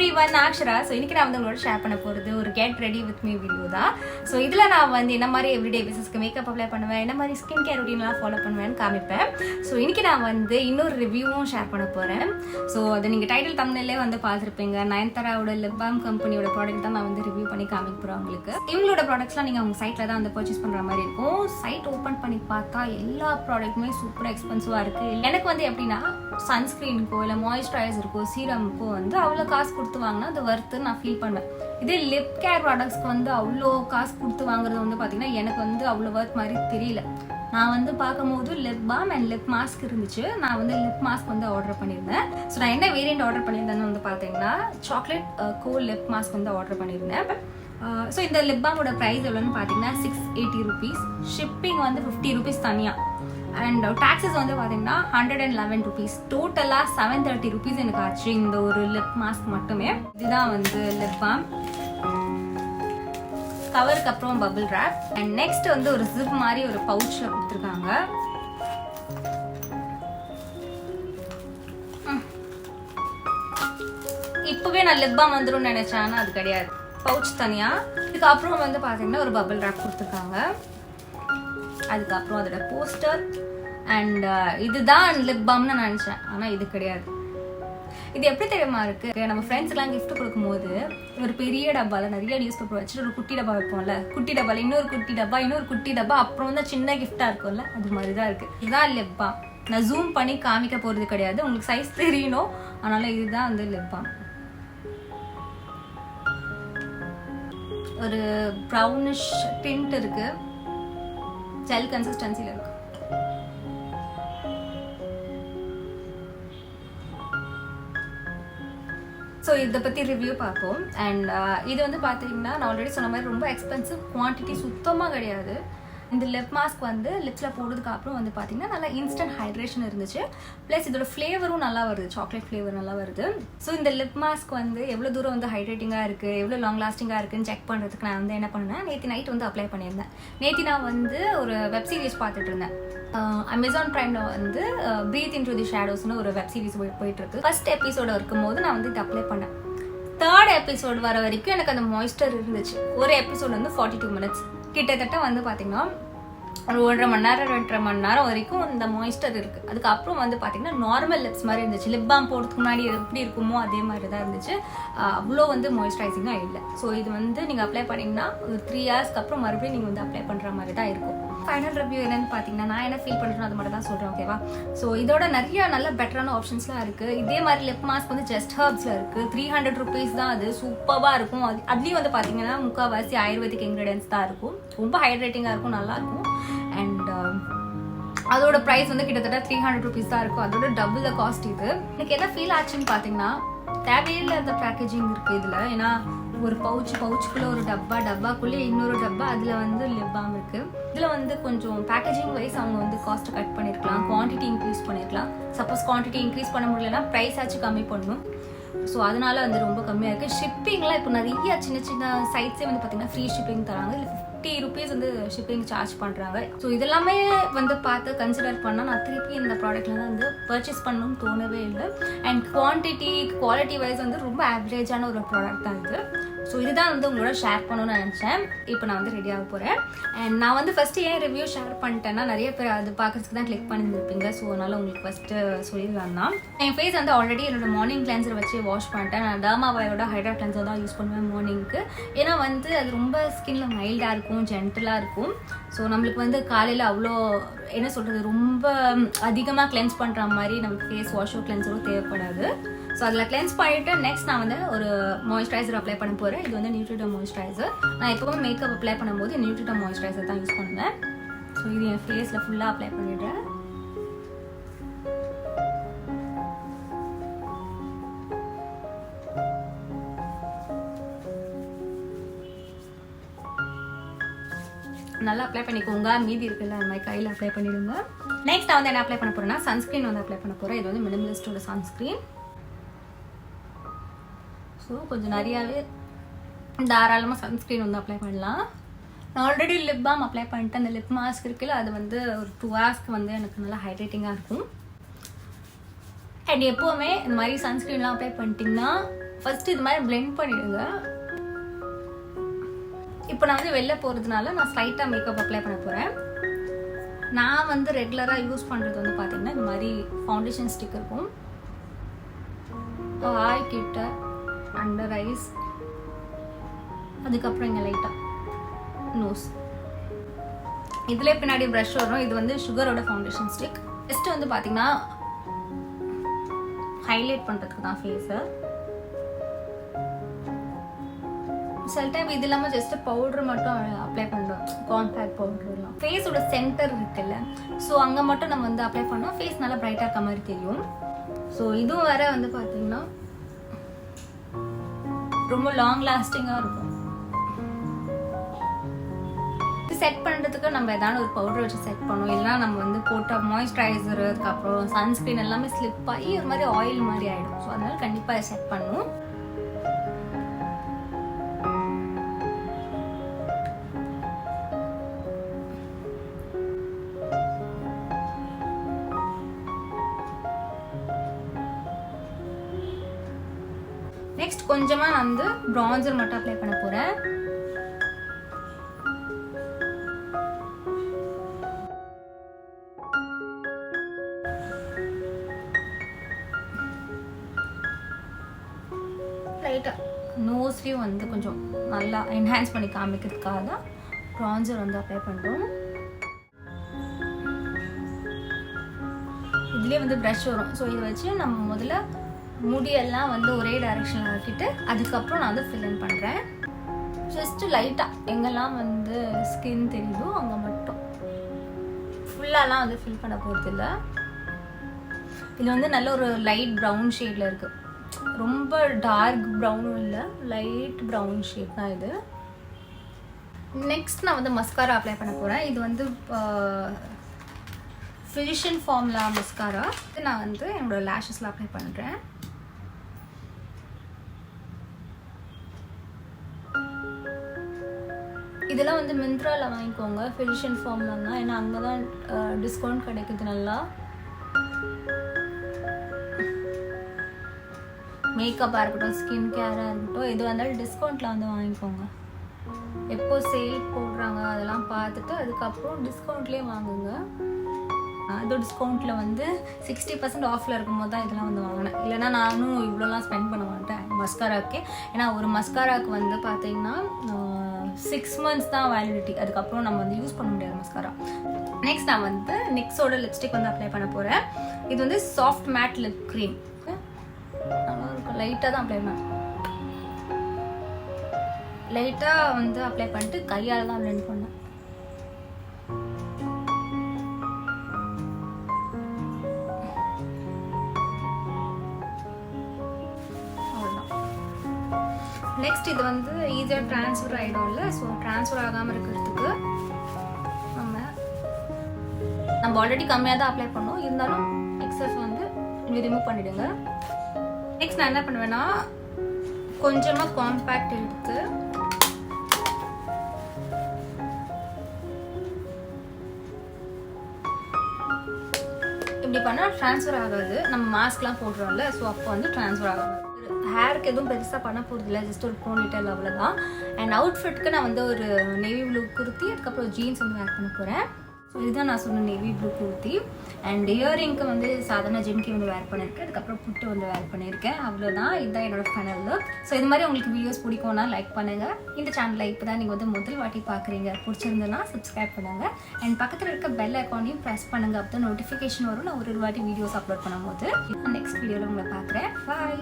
everyone, Akshara. So இன்னைக்கு நான் வந்து உங்களோட ஷேர் பண்ண போறது ஒரு get ready with me video தான். ஸோ இதுல நான் வந்து என்ன மாதிரி எவ்ரிடே பேசிஸ்க்கு மேக்கப் அப்ளை பண்ணுவேன், என்ன மாதிரி ஸ்கின் கேர் ரொட்டீன்லாம் ஃபாலோ பண்ணுவேன்னு காமிப்பேன். ஸோ இன்னைக்கு நான் வந்து இன்னொரு ரிவ்யூவும் ஷேர் பண்ண போறேன். ஸோ அதை நீங்க டைட்டில் தம்ப்நெயிலே வந்து பார்த்துருப்பீங்க. நயன்தாராவோட லிப் பாம் கம்பெனியோட ப்ராடக்ட் தான் நான் வந்து ரிவ்யூ பண்ணி காமிக்க போறேன் உங்களுக்கு. இவங்களோட ப்ராடக்ட்ஸ்லாம் நீங்க அவங்க சைட்ல தான் வந்து பர்ச்சேஸ் பண்ற மாதிரி இருக்கும். சைட் ஓப்பன் பண்ணி பார்த்தா எல்லா ப்ராடக்ட்டுமே சூப்பராக எக்ஸ்பென்சிவா இருக்கு. எனக்கு வந்து எப்படின்னா சன்ஸ்கிரீனுக்கோ இல்லை மாய்ஸ்சரைசருக்கோ சீரமுக்கோ வந்து அவ்வளோ காசு கொடுத்து வாங்கினா அது வர்த்துன்னு நான் ஃபீல் பண்ணுவேன். இதே லிப் கேர் ப்ராடக்ட்ஸ்க்கு வந்து அவ்வளோ காசு கொடுத்து வாங்குறது வந்து பார்த்தீங்கன்னா எனக்கு வந்து அவ்வளோ வர்த் மாதிரி தெரியல. நான் வந்து பார்க்கும்போது lip balm and lip mask இருந்துச்சு. நான் வந்து லிப் மாஸ்க் வந்து ஆர்டர் பண்ணியிருந்தேன். ஸோ நான் என்ன வேரியண்ட் ஆர்டர் பண்ணியிருந்தேன்னு வந்து பார்த்தீங்கன்னா சாக்லேட் கோல் லிப் மாஸ்க் வந்து ஆர்டர் பண்ணியிருந்தேன். ஸோ இந்த லிப் பாமோட ப்ரைஸ் எவ்வளோன்னு பார்த்தீங்கன்னா 680 rupees. ஷிப்பிங் வந்து 50 rupees தனியாக. அண்ட் டாக்ஸஸ் வந்து பார்த்தீங்கன்னா 111 rupees. டோட்டலாக 730 rupees எனக்கு ஆச்சு இந்த ஒரு லிப் மாஸ்க் மட்டுமே. இதுதான் வந்து லிப் பாம். கவருக்கு அப்புறம் பபிள் ராப் அண்ட் நெக்ஸ்ட் வந்து ஒரு ஜிப் மாதிரி ஒரு பவுச்சில் கொடுத்துருக்காங்க. இப்போவே நான் லிப் பாம் வந்துடும் நினைச்சேன், ஆனால் அது கிடையாது. பவுச் தனியாக. இதுக்கப்புறம் வந்து பார்த்தீங்கன்னா ஒரு பபிள் ராப் கொடுத்துருக்காங்க. அதுக்கப்புறம் அதோட போஸ்டர் அண்ட் இதுதான் லிப் பாம்னு நான் நினச்சேன், ஆனால் இது கிடையாது. இது எப்படி தெரியுமா இருக்கு, நம்ம ஃப்ரெண்ட்ஸ்க்கெல்லாம் கிஃப்ட் கொடுக்கும்போது ஒரு பெரிய டப்பாவில் நிறைய நியூஸ் பேப்பர் வச்சுட்டு ஒரு குட்டி டப்பா வைப்போம்ல, குட்டி டப்பாவில் இன்னொரு குட்டி டப்பா அப்புறம் வந்து சின்ன கிஃப்டாக இருக்கும்ல, அது மாதிரி தான் இருக்கு. இதுதான் லிப் பாம். நான் ஜூம் பண்ணி காமிக்க போகிறது கிடையாது, உங்களுக்கு சைஸ் தெரியணும். அதனால இதுதான் வந்து லிப் பாம். ஒரு ப்ரௌனிஷ் டிண்ட் இருக்கு, ஜெல் கன்சிஸ்டன்சில இருக்கு. ஸோ இதை பற்றி ரிவ்யூ பார்ப்போம். அண்ட் இது வந்து பார்த்தீங்கன்னா நான் ஆல்ரெடி சொன்ன மாதிரி ரொம்ப எக்ஸ்பென்சிவ், குவான்டிட்டி சுத்தமாக கிடையாது. இந்த லிப் மாஸ்க் வந்து லிப்ஸில் போடுறதுக்கு அப்புறம் வந்து பார்த்தீங்கன்னா நல்லா இன்ஸ்டன்ட் ஹைட்ரேஷன் இருந்துச்சு. ப்ளஸ் இதோட ஃப்ளேவரும் நல்லா வருது, சாக்லேட் ஃப்ளேவர் நல்லா வருது. ஸோ இந்த லிப் மாஸ்க் வந்து எவ்வளோ தூரம் வந்து ஹைட்ரேட்டிங்காக இருக்குது, எவ்வளோ லாங் லாஸ்டிங்காக இருக்குன்னு செக் பண்ணுறதுக்கு நான் வந்து என்ன பண்ணேன், நேற்று நைட் வந்து அப்ளை பண்ணியிருந்தேன். நேற்று நான் வந்து ஒரு வெப் சீரிஸ் பார்த்துட்டு இருந்தேன். அமேசான் பிரைமில் வந்து பிரீத் இன்டு தி ஷேடோஸ்னு ஒரு வெப் சீரிஸ் போயிட்டு இருக்கு. ஃபர்ஸ்ட் எபிசோட இருக்கும்போது நான் வந்து இது அப்ளை பண்ணேன். தேர்ட் எபிசோடு வர வரைக்கும் எனக்கு அந்த மாய்ஸ்டர் இருந்துச்சு. ஒரு எபிசோடு வந்து 42 minutes. கிட்டத்தட்ட வந்து பார்த்தீங்கன்னா ஒரு 1.5 மணி நேரம் 2.5 மணி நேரம் வரைக்கும் இந்த மாய்ஸ்டர் இருக்குது. அதுக்கப்புறம் வந்து பார்த்தீங்கன்னா நார்மல் லிப்ஸ் மாதிரி இருந்துச்சு. லிப் பாம் போடுறதுக்கு முன்னாடி எப்படி இருக்குமோ அதே மாதிரி தான் இருந்துச்சு. அவ்வளோ வந்து மாய்ஸ்சரைசிங்காக இல்லை. ஸோ இது வந்து நீங்கள் அப்ளை பண்ணிங்கன்னா ஒரு 3 hours அப்புறம் மறுபடியும் நீங்கள் வந்து அப்ளை பண்ணுற மாதிரி தான் இருக்கும். ஃபைனல் ரிவ்யூ என்னன்னு பார்த்தீங்கன்னா நான் என்ன ஃபீல் பண்ணுறேன் அது மட்டும் தான் சொல்கிறேன், ஓகேவா? ஸோ இதோட நிறைய நல்ல பெட்டரான ஆப்ஷன்ஸ்லாம் இருக்குது. இதே மாதிரி லிப் மாஸ்க் வந்து ஜஸ்ட் ஹர்ப்ஸில் இருக்குது. 300 rupees தான். அது சூப்பராக இருக்கும். அதுலேயும் வந்து பார்த்தீங்கன்னா முக்கால்வாசி ஆயுர்வேதிக் இன்க்ரீடியன்ஸ் தான் இருக்கும். ரொம்ப ஹைட்ரேட்டிங்காக இருக்கும், நல்லாயிருக்கும். அண்ட் அதோட ப்ரைஸ் வந்து கிட்டத்தட்ட 300 rupees தான் இருக்கும். அதோட டபுள் த காஸ்ட் இது. எனக்கு என்ன ஃபீல் ஆச்சுன்னு பார்த்தீங்கன்னா தேவையில்லை அந்த பேக்கேஜிங் இருக்குது இதில். ஏன்னா ஒரு பவுச்சுக்குள்ளே ஒரு டப்பாக்குள்ளே இன்னொரு டப்பா, அதில் வந்து லிப் பாம் இருக்குது. இதில் வந்து கொஞ்சம் பேக்கேஜிங் வைஸ் அவங்க வந்து காஸ்ட் கட் பண்ணியிருக்கலாம், குவான்டிட்டி இன்க்ரீஸ் பண்ணியிருக்கலாம். சப்போஸ் குவான்டிட்டி இன்க்ரீஸ் பண்ண முடியலன்னா ப்ரைஸ் ஆச்சு கம்மி பண்ணணும். ஸோ அதனால வந்து ரொம்ப கம்மியாக இருக்குது. ஷிப்பிங்லாம் இப்போ நிறைய சின்ன சைட்ஸே வந்து பார்த்தீங்கன்னா ஃப்ரீ ஷிப்பிங் தராங்க. இல்லை 50 rupees வந்து ஷிப்பிங் சார்ஜ் பண்ணுறாங்க. ஸோ இதெல்லாமே வந்து பார்த்து கன்சிடர் பண்ணால் நான் திருப்பி இந்த ப்ராடக்ட்லாம் வந்து பர்ச்சேஸ் பண்ணணும்னு தோணவே இல்லை. அண்ட் குவாலிட்டி வைஸ் வந்து ரொம்ப ஆவரேஜான ஒரு ப்ராடக்ட் தான் இது. ஸோ இதுதான் வந்து உங்களோட ஷேர் பண்ணணும்னு நினச்சேன். இப்போ நான் வந்து ரெடியாக போகிறேன். அண்ட் நான் வந்து ஃபஸ்ட்டு ஏன் ரிவ்யூ ஷேர் பண்ணிட்டேன்னா நிறைய பேர் அது பார்க்கறதுக்கு தான் கிளிக் பண்ணியிருப்பீங்க. ஸோ அதனால் உங்களுக்கு ஃபஸ்ட்டு சொல்லிடலாம் தான். என் ஃபேஸ் வந்து ஆல்ரெடி என்னோட மார்னிங் கிளென்சர் வச்சு வாஷ் பண்ணிட்டேன். நான் டர்மாவாயோட ஹைட்ரா கிளென்சர் தான் யூஸ் பண்ணுவேன் மார்னிங்க்கு. ஏன்னா வந்து அது ரொம்ப ஸ்கின்ல மைல்டாக இருக்கும், ஜென்டலாக இருக்கும். ஸோ நம்மளுக்கு வந்து காலையில் அவ்வளோ என்ன சொல்கிறது ரொம்ப அதிகமாக கிளென்ஸ் பண்ணுற மாதிரி நம்மளுக்கு ஃபேஸ் வாஷோ கிளென்சரோ தேவைப்படாது. ஸோ அதில் கிளென்ஸ் பண்ணிவிட்டு நெக்ஸ்ட் நான் வந்து ஒரு மாய்ஸ்சரைசர் அப்ளை பண்ண போகிறேன். இது வந்து நியூட்ரிடம் மாய்ஸ்சரைசர். நான் எப்போவும் மேக்கப் அப்ளை பண்ணும்போது நியூட்ரிடம் மாய்ஸ்சரைசர் தான் யூஸ் பண்ணுவேன். ஸோ இது என் ஃபேஸில் ஃபுல்லாக அப்ளை பண்ணிடுறேன். நல்லா அப்ளை பண்ணிக்கோங்க. மீதி இருக்குல்ல அந்த மாதிரி கையில் அப்ளை பண்ணிடுங்க. நெக்ஸ்ட் நான் வந்து என்ன அப்ளை பண்ண போகிறேன்னா சன்ஸ்க்ரீன் வந்து அப்ளை பண்ண போகிறேன். இது வந்து மினிமலிஸ்டோட சன்ஸ்க்ரீன். ஸோ கொஞ்சம் நிறையாவே தாராளமாக சன்ஸ்க்ரீன் வந்து அப்ளை பண்ணலாம். நான் ஆல்ரெடி லிப் பாம் அப்ளை பண்ணிட்டு அந்த லிப் மாஸ்க் இருக்குல்ல அது வந்து ஒரு 2 hours வந்து எனக்கு நல்லா ஹைட்ரேட்டிங்காக இருக்கும். அண்ட் எப்போவுமே இந்த மாதிரி சன்ஸ்க்ரீன்லாம் அப்ளை பண்ணிட்டிங்கன்னா ஃபர்ஸ்ட் இது மாதிரி blend பண்ணிடுங்க. இப்போ நான் வந்து வெளில போகிறதுனால நான் ஸ்லைட்டாக மேக்கப் அப்ளை பண்ண போகிறேன். நான் வந்து ரெகுலராக யூஸ் பண்ணுறது வந்து பார்த்தீங்கன்னா இந்த மாதிரி ஃபவுண்டேஷன் ஸ்டிக் இருக்கும். ஆய் கிட்ட, அண்டர் ஐஸ், அதுக்கப்புறம் இங்கே லைட்டாக நோஸ். இதில் பின்னாடி ப்ரஷ் வரும். இது வந்து சுகரோட ஃபவுண்டேஷன் ஸ்டிக். ஜஸ்ட் வந்து பார்த்தீங்கன்னா ஹைலைட் பண்ணுறதுக்கு தான் ஃபேஸை. சில டைம் இது இல்லாமல் ஜஸ்ட் பவுடர் மட்டும் அப்ளை பண்ணுறோம், காம்பேக்ட் பவுடர்லாம். ஃபேஸோட சென்டர் இருக்குல்ல, ஸோ அங்கே மட்டும் நம்ம வந்து அப்ளை பண்ணோம், ஃபேஸ் நல்லா பிரைட்டாக இருக்க மாதிரி தெரியும். ஸோ இதுவும் வேற வந்து பார்த்தீங்கன்னா ரொம்ப லாங் லாஸ்டிங்காக இருக்கும். செட் பண்ணுறதுக்கு நம்ம ஏதாவது ஒரு பவுடர் வச்சு செட் பண்ணோம், இல்லைனா நம்ம வந்து போட்ட மாய்ஸ்சரைசர், அதுக்கப்புறம் சன்ஸ்க்ரீன் எல்லாமே ஸ்லிப் ஆகி ஒரு மாதிரி ஆயில் மாதிரி ஆகிடும். ஸோ அதனால கண்டிப்பாக செட் பண்ணணும். நெக்ஸ்ட் கொஞ்சமாக நான் வந்து ப்ரான்சர் மட்டும் அப்ளை பண்ண போகிறேன். லைட்டாக நோஸ்லேயும் வந்து கொஞ்சம் நல்லா என்ஹான்ஸ் பண்ணி காமிக்கிறதுக்காக தான் ப்ரான்சர் வந்து அப்ளை பண்ணுறோம். இதுலேயே வந்து ப்ரஷ் வரும். ஸோ இதை வச்சு நம்ம முதல்ல முடியெல்லாம் வந்து ஒரே டைரெக்ஷனில் ஆக்கிட்டு அதுக்கப்புறம் நான் வந்து ஃபில் இன் பண்ணுறேன். ஜஸ்ட்டு லைட்டாக எங்கெல்லாம் வந்து ஸ்கின் தெரியுதோ அங்கே மட்டும், ஃபுல்லாலாம் வந்து ஃபில் பண்ண போகிறது இல்லை. இது வந்து நல்ல ஒரு லைட் ப்ரௌன் ஷேடில் இருக்குது. ரொம்ப டார்க் ப்ரௌனும் இல்லை, லைட் ப்ரௌன் ஷேட் தான் இது. நெக்ஸ்ட் நான் வந்து மஸ்காரா அப்ளை பண்ண போகிறேன். இது வந்து ஃபினிஷிங் ஃபார்முலா மஸ்காரா. நான் வந்து என்னோடய லேஷஸில் அப்ளை பண்ணுறேன். இதெல்லாம் வந்து மிந்த்ராவில் வாங்கிக்கோங்க ஃபினிஷிங் ஃபார்ம்லாம், ஏன்னா அங்கே தான் டிஸ்கவுண்ட் கிடைக்குது நல்லா. மேக்கப்பாக இருக்கட்டும், ஸ்கின் கேராக இருக்கட்டும், எது வந்தாலும் டிஸ்கவுண்ட்டில் வந்து வாங்கிக்கோங்க. எப்போ சேல் போடுறாங்க அதெல்லாம் பார்த்துட்டு அதுக்கப்புறம் டிஸ்கவுண்ட்லேயே வாங்குங்க. அதுவும் டிஸ்கவுண்ட்டில் வந்து 60% ஆஃபில் இருக்கும்போது தான் இதெல்லாம் வந்து வாங்கினேன். இல்லைனா நானும் இவ்வளோலாம் ஸ்பெண்ட் பண்ண மாட்டேன் மஸ்காராக்கே. ஏன்னா ஒரு மஸ்காராவுக்கு வந்து பார்த்தீங்கன்னா 6 months தான் வேலிடிட்டி, அதுக்கப்புறம் நம்ம வந்து யூஸ் பண்ண முடியாது மஸ்காரா. நெக்ஸ்ட் நான் வந்து நிக்ஸோட லிப்ஸ்டிக் வந்து அப்ளை பண்ண போகிறேன். இது வந்து சாஃப்ட் மேட் லிப் க்ரீம். நல்லா இருக்கும். லைட்டாக தான் அப்ளை பண்ணேன். லைட்டாக வந்து அப்ளை பண்ணிட்டு கையால் தான் பிளெண்ட் பண்ணேன். நெக்ஸ்ட் இது வந்து ஈஸியாக ட்ரான்ஸ்ஃபர் ஆகிடும்ல, ஸோ ட்ரான்ஸ்ஃபர் ஆகாமல் இருக்கிறதுக்கு நம்ம ஆல்ரெடி கம்மியாக தான் அப்ளை பண்ணோம், இருந்தாலும் எக்ஸஸ் வந்து ரிமூவ் பண்ணிவிடுங்க. நெக்ஸ்ட் நான் என்ன பண்ணுவேன்னா கொஞ்சமாக காம்பேக்ட் எடுத்து இப்படி பண்ணால் ட்ரான்ஸ்ஃபர் ஆகாது. நம்ம மாஸ்க்லாம் போடுறோம்ல, ஸோ அப்போ வந்து ட்ரான்ஸ்ஃபர் ஆகாது. ஹேருக்கு எதுவும் பெருசாக பண்ண போகிறது இல்லை, ஜஸ்ட் ஒரு போனிடெயில் அவ்வளோதான். அண்ட் அவுட்ஃபிட்க்கு நான் வந்து ஒரு நேவி ப்ளூ குர்த்தி, அதுக்கப்புறம் ஜீன்ஸ் வந்து வேர் பண்ண போகிறேன். ஸோ இதுதான் நான் சொன்ன நேவி ப்ளூ குர்த்தி. அண்ட் இயரிங்க்கு வந்து சாதாரண ஜிம்கி வந்து வேர் பண்ணியிருக்கேன், அதுக்கப்புறம் புட்டு வந்து வேர் பண்ணியிருக்கேன். அவ்வளோதான், இதுதான் என்னோட ஃபைனல் லுக். ஸோ இது மாதிரி உங்களுக்கு வீடியோஸ் பிடிக்கும்னா லைக் பண்ணுங்கள். இந்த சேனலை இப்போ தான் நீங்கள் வந்து முதல் வாட்டி பார்க்குறீங்க, பிடிச்சிருந்ததுன்னா சப்ஸ்கிரைப் பண்ணுங்கள். அண்ட் பக்கத்தில் இருக்க பெல் ஐக்கானையும் ப்ரெஸ் பண்ணுங்கள், அப்போ தான் நோட்டிஃபிகேஷன் வரும் நான் ஒரு வாட்டி வீடியோஸ் அப்லோட் பண்ணும்போது. நெக்ஸ்ட் வீடியோவில் உங்களை பார்க்குறேன். பாய்.